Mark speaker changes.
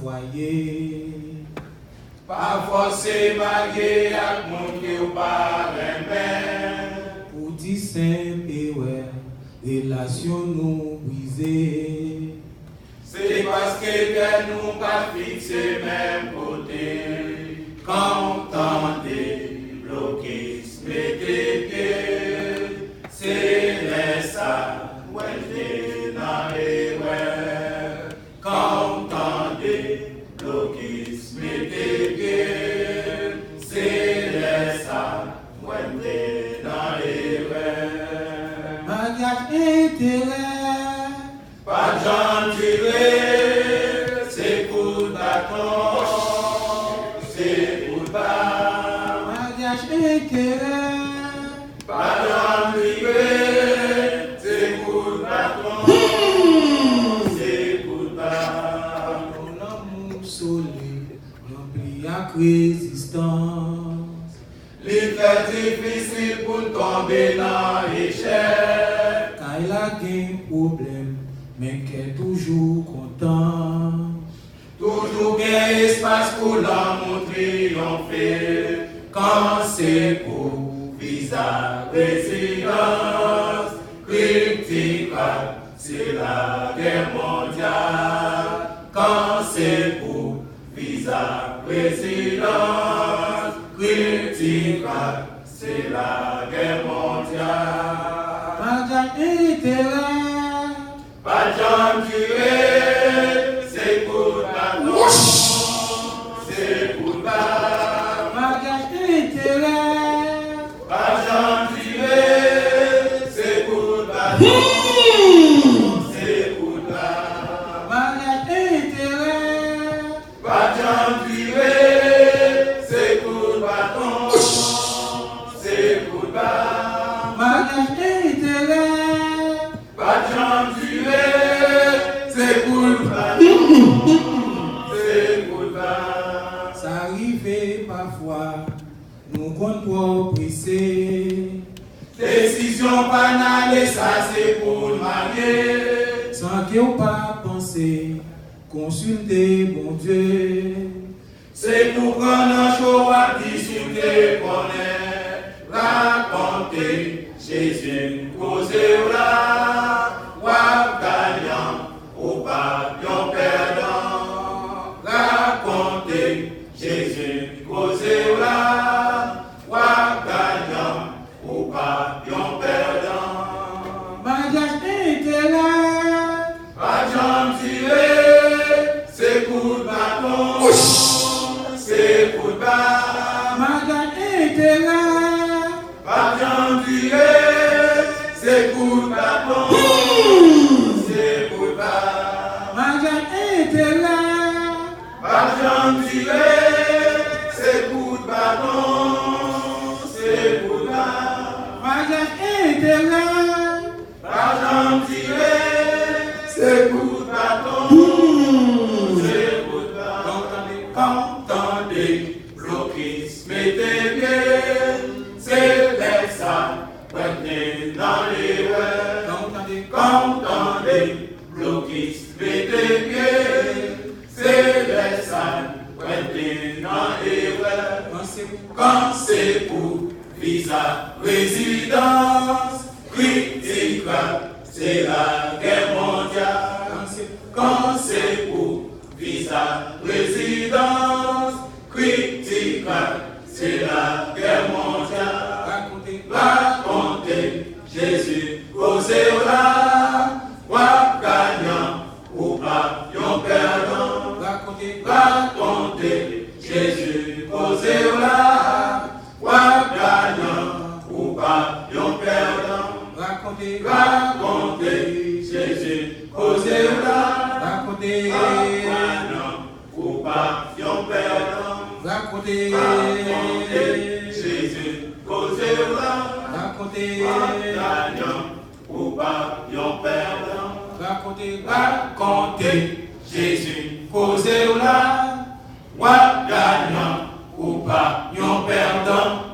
Speaker 1: foyer.
Speaker 2: Pas forcé marié avec mon qui ou pas
Speaker 1: pour dire simple et ouais, relation nous brisée.
Speaker 2: C'est parce que nous pas fixé même côté. Quand t'entendez bloqué, mettez pieds, c'est les ça, ouais, j'ai dans les ouais. Quand t'entendez bloqué, mettez pieds, c'est les ça, ouais, j'ai dans les ouais.
Speaker 1: Mariage intérêt,
Speaker 2: pas de gens tirés, c'est coup de bâton, c'est coup de barre.
Speaker 1: mariage intérêt,
Speaker 2: Pas de gens tirés, c'est coup de bâton, c'est coup de barre.
Speaker 1: mon amour solide, rempli à résistance.
Speaker 2: Les fait difficile pour tomber dans l'échec.
Speaker 1: Quand il a un problème, mais qu'elle est toujours content.
Speaker 2: Toujours bien espace pour l'amour triompher. Quand c'est pour visa résidence, critique, c'est la guerre mondiale. Quand c'est pour visa résidence, critique, c'est la guerre mondiale.
Speaker 1: Mariage intérêt,
Speaker 2: Pas de gens tués, c'est pour la mort, c'est pour la
Speaker 1: mariage intérêt,
Speaker 2: pas de gens tués, c'est pour la mort, c'est pour la
Speaker 1: mariage intérêt,
Speaker 2: pas de gens tués, c'est pour le bâton, c'est pour la
Speaker 1: mariage intérêt.
Speaker 2: pas de gens tués, c'est pour le bâton, c'est pour la
Speaker 1: Ça arrive parfois, nous comptons pressés,
Speaker 2: décision banale, ça c'est pour le marier.
Speaker 1: sans que vous pas penser, consulter mon Dieu.
Speaker 2: C'est pour prendre un show à discuter, connaître, raconter Jésus, causer là, ou gagnant, ou pas, yon perdant. Raconter Jésus, causer là, ou gagnant, ou pas, yon perdant.
Speaker 1: Mariage intérêt,
Speaker 2: Pas j'en tirer, c'est coup de bâton, c'est coup de barre.
Speaker 1: mariage intérêt,
Speaker 2: Pas j'en tirer, c'est coup de bâton, c'est coup de barre.
Speaker 1: mariage intérêt,
Speaker 2: Pas j'en tirer, c'est coup de bâton, c'est coup de barre.
Speaker 1: mariage intérêt,
Speaker 2: Pas j'en tirer, c'est coup de bâton, c'est coup de barre. Entendez, bloquez, mettez pieds, c'est les ça, retenez dans les ouais. Entendez, bloquez, mettez pieds, c'est les ça, retenez dans les ouais. Quand c'est pour visa résidence, critique, c'est la guerre mondiale. Quand c'est pour visa résidence, critique, c'est la guerre mondiale. Racontez Jésus, causez là, ou gagnant, ou pas, yon perdant. Racontez Jésus, causez là, ou gagnant, ou pas, yon perdant. Racontez Jésus, causez là, gagnant, ou pas, yon perdant. Racontez Jésus, causez là, gagnant, ou pas, yon perdant. Racontez Jésus, causez là, ou gagnant, ou pas, yon perdant.